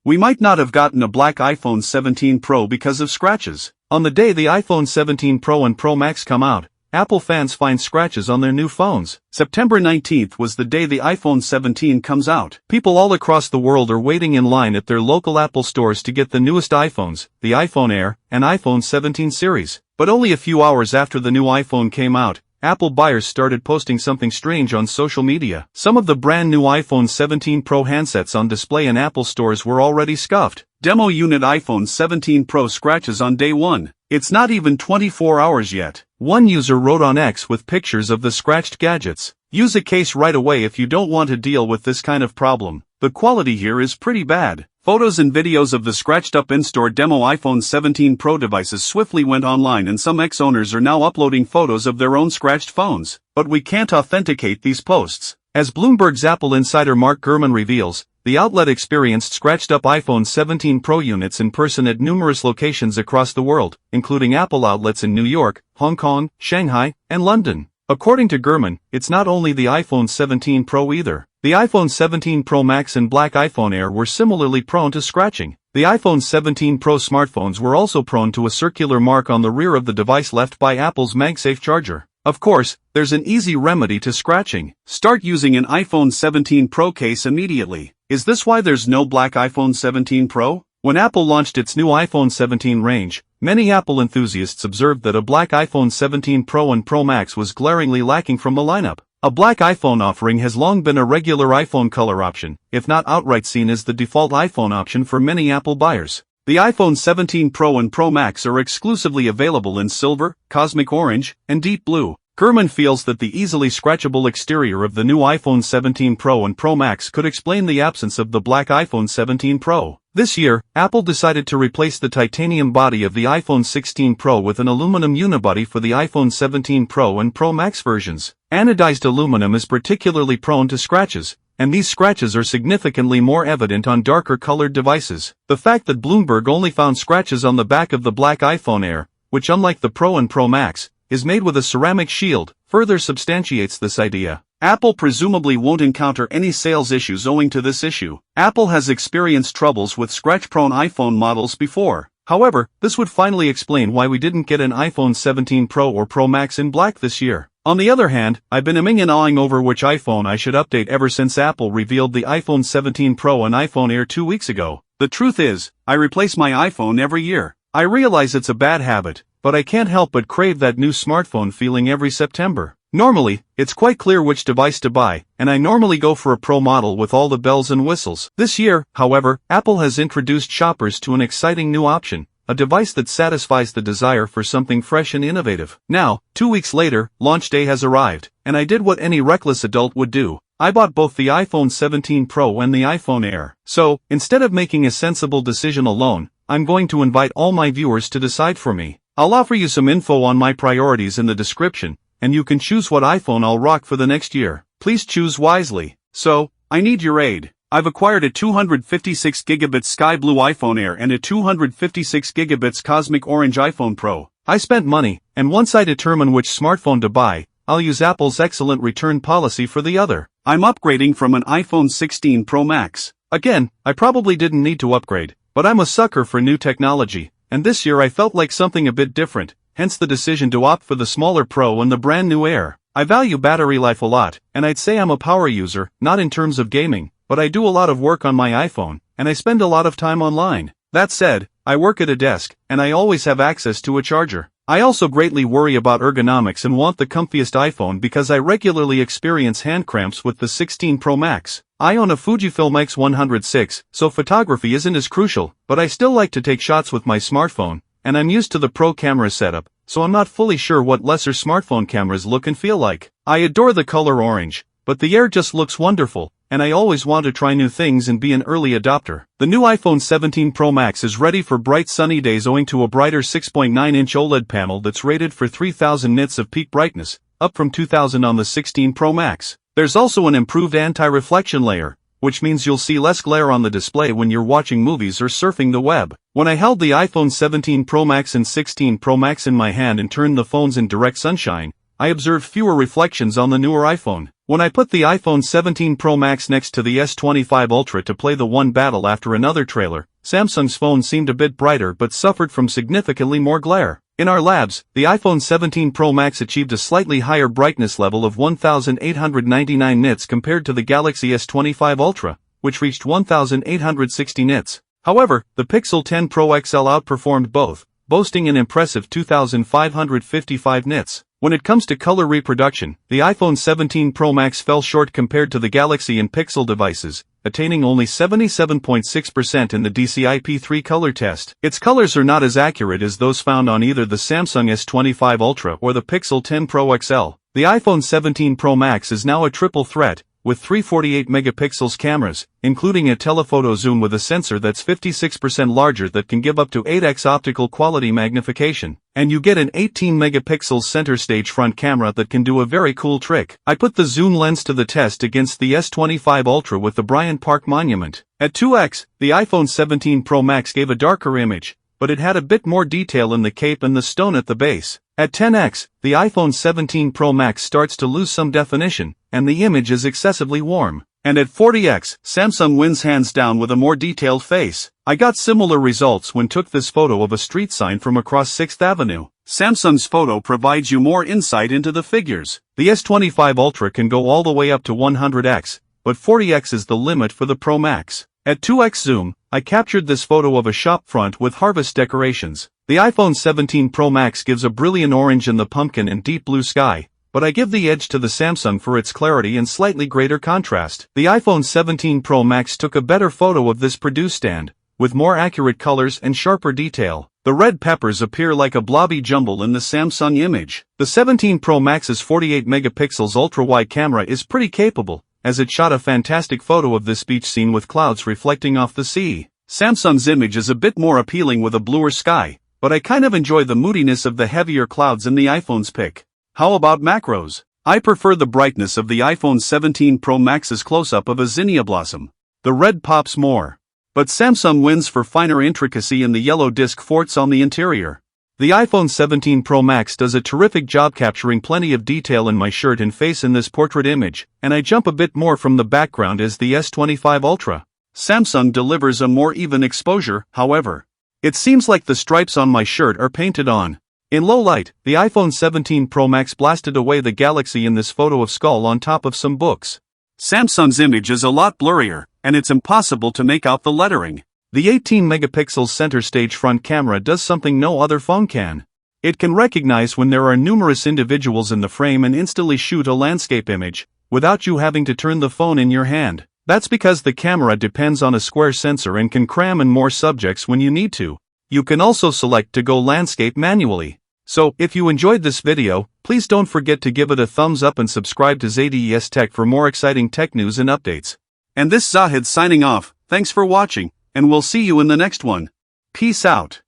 we might not have gotten a black iPhone 17 Pro because of scratches. On the day the iPhone 17 Pro and Pro Max come out, Apple fans find scratches on their new phones. September 19th was the day the iPhone 17 comes out. People all across the world are waiting in line at their local Apple stores to get the newest iPhones, the iPhone Air, and iPhone 17 series. But only a few hours after the new iPhone came out, Apple buyers started posting something strange on social media. Some of the brand new iPhone 17 Pro handsets on display in Apple stores were already scuffed. Demo unit iPhone 17 Pro scratches on day 1. It's not even 24 hours yet. One user wrote on X with pictures of the scratched gadgets. Use a case right away if you don't want to deal with this kind of problem. The quality here is pretty bad. Photos and videos of the scratched-up in-store demo iPhone 17 Pro devices swiftly went online, and some ex-owners are now uploading photos of their own scratched phones. But we can't authenticate these posts. As Bloomberg's Apple insider Mark Gurman reveals, the outlet experienced scratched-up iPhone 17 Pro units in person at numerous locations across the world, including Apple outlets in New York, Hong Kong, Shanghai, and London. According to Gurman, it's not only the iPhone 17 Pro either. The iPhone 17 Pro Max and black iPhone Air were similarly prone to scratching. The iPhone 17 Pro smartphones were also prone to a circular mark on the rear of the device left by Apple's MagSafe charger. Of course, there's an easy remedy to scratching. Start using an iPhone 17 Pro case immediately. Is this why there's no black iPhone 17 Pro? When Apple launched its new iPhone 17 range, many Apple enthusiasts observed that a black iPhone 17 Pro and Pro Max was glaringly lacking from the lineup. A black iPhone offering has long been a regular iPhone color option, if not outright seen as the default iPhone option for many Apple buyers. The iPhone 17 Pro and Pro Max are exclusively available in silver, cosmic orange, and deep blue. Gurman feels that the easily scratchable exterior of the new iPhone 17 Pro and Pro Max could explain the absence of the black iPhone 17 Pro. This year, Apple decided to replace the titanium body of the iPhone 16 Pro with an aluminum unibody for the iPhone 17 Pro and Pro Max versions. Anodized aluminum is particularly prone to scratches, and these scratches are significantly more evident on darker-colored devices. The fact that Bloomberg only found scratches on the back of the black iPhone Air, which unlike the Pro and Pro Max, is made with a ceramic shield, further substantiates this idea. Apple presumably won't encounter any sales issues owing to this issue. Apple has experienced troubles with scratch-prone iPhone models before. However, this would finally explain why we didn't get an iPhone 17 Pro or Pro Max in black this year. On the other hand, I've been umming and ahhing over which iPhone I should update ever since Apple revealed the iPhone 17 Pro and iPhone Air 2 weeks ago. The truth is, I replace my iPhone every year. I realize it's a bad habit, but I can't help but crave that new smartphone feeling every September. Normally, it's quite clear which device to buy, and I normally go for a Pro model with all the bells and whistles. This year, however, Apple has introduced shoppers to an exciting new option, a device that satisfies the desire for something fresh and innovative. Now, 2 weeks later, launch day has arrived, and I did what any reckless adult would do. I bought both the iPhone 17 Pro and the iPhone Air. So, instead of making a sensible decision alone, I'm going to invite all my viewers to decide for me. I'll offer you some info on my priorities in the description, and you can choose what iPhone I'll rock for the next year. Please choose wisely. So, I need your aid. I've acquired a 256GB Sky Blue iPhone Air and a 256GB Cosmic Orange iPhone Pro. I spent money, and once I determine which smartphone to buy, I'll use Apple's excellent return policy for the other. I'm upgrading from an iPhone 16 Pro Max. Again, I probably didn't need to upgrade, but I'm a sucker for new technology, and this year I felt like something a bit different, hence the decision to opt for the smaller Pro and the brand new Air. I value battery life a lot, and I'd say I'm a power user, not in terms of gaming, but I do a lot of work on my iPhone, and I spend a lot of time online. That said, I work at a desk, and I always have access to a charger. I also greatly worry about ergonomics and want the comfiest iPhone because I regularly experience hand cramps with the 16 Pro Max. I own a Fujifilm X106, so photography isn't as crucial, but I still like to take shots with my smartphone, and I'm used to the Pro camera setup, so I'm not fully sure what lesser smartphone cameras look and feel like. I adore the color orange, but the Air just looks wonderful, and I always want to try new things and be an early adopter. The new iPhone 17 Pro Max is ready for bright sunny days owing to a brighter 6.9-inch OLED panel that's rated for 3000 nits of peak brightness, up from 2000 on the 16 Pro Max. There's also an improved anti-reflection layer, which means you'll see less glare on the display when you're watching movies or surfing the web. When I held the iPhone 17 Pro Max and 16 Pro Max in my hand and turned the phones in direct sunshine, I observed fewer reflections on the newer iPhone. When I put the iPhone 17 Pro Max next to the S25 Ultra to play the one battle after another trailer, Samsung's phone seemed a bit brighter but suffered from significantly more glare. In our labs, the iPhone 17 Pro Max achieved a slightly higher brightness level of 1899 nits compared to the Galaxy S25 Ultra, which reached 1860 nits. However, the Pixel 10 Pro XL outperformed both, boasting an impressive 2555 nits. When it comes to color reproduction, the iPhone 17 Pro Max fell short compared to the Galaxy and Pixel devices, attaining only 77.6% in the DCI-P3 color test. Its colors are not as accurate as those found on either the Samsung S25 Ultra or the Pixel 10 Pro XL. The iPhone 17 Pro Max is now a triple threat, with 348 megapixels cameras, including a telephoto zoom with a sensor that's 56% larger that can give up to 8x optical quality magnification, and you get an 18 megapixels center stage front camera that can do a very cool trick. I put the zoom lens to the test against the S25 Ultra with the Bryant Park Monument. At 2x, the iPhone 17 Pro Max gave a darker image, but it had a bit more detail in the cape and the stone at the base. At 10x, the iPhone 17 Pro Max starts to lose some definition, and the image is excessively warm. And at 40x, Samsung wins hands down with a more detailed face. I got similar results when took this photo of a street sign from across 6th Avenue. Samsung's photo provides you more insight into the figures. The S25 Ultra can go all the way up to 100x, but 40x is the limit for the Pro Max. At 2x zoom, I captured this photo of a shop front with harvest decorations. The iPhone 17 Pro Max gives a brilliant orange in the pumpkin and deep blue sky, but I give the edge to the Samsung for its clarity and slightly greater contrast. The iPhone 17 Pro Max took a better photo of this produce stand, with more accurate colors and sharper detail. The red peppers appear like a blobby jumble in the Samsung image. The 17 Pro Max's 48 megapixels ultra-wide camera is pretty capable, as it shot a fantastic photo of this beach scene with clouds reflecting off the sea. Samsung's image is a bit more appealing with a bluer sky, but I kind of enjoy the moodiness of the heavier clouds in the iPhone's pic. How about macros? I prefer the brightness of the iPhone 17 Pro Max's close-up of a zinnia blossom. The red pops more. But Samsung wins for finer intricacy in the yellow disc forts on the interior. The iPhone 17 Pro Max does a terrific job capturing plenty of detail in my shirt and face in this portrait image, and I jump a bit more from the background as the S25 Ultra. Samsung delivers a more even exposure, however. It seems like the stripes on my shirt are painted on. In low light, the iPhone 17 Pro Max blasted away the Galaxy in this photo of skull on top of some books. Samsung's image is a lot blurrier, and it's impossible to make out the lettering. The 18 megapixel center stage front camera does something no other phone can. It can recognize when there are numerous individuals in the frame and instantly shoot a landscape image, without you having to turn the phone in your hand. That's because the camera depends on a square sensor and can cram in more subjects when you need to. You can also select to go landscape manually. So, if you enjoyed this video, please don't forget to give it a thumbs up and subscribe to ZaidiEsTech for more exciting tech news and updates. And this Zahid signing off, thanks for watching, and we'll see you in the next one. Peace out.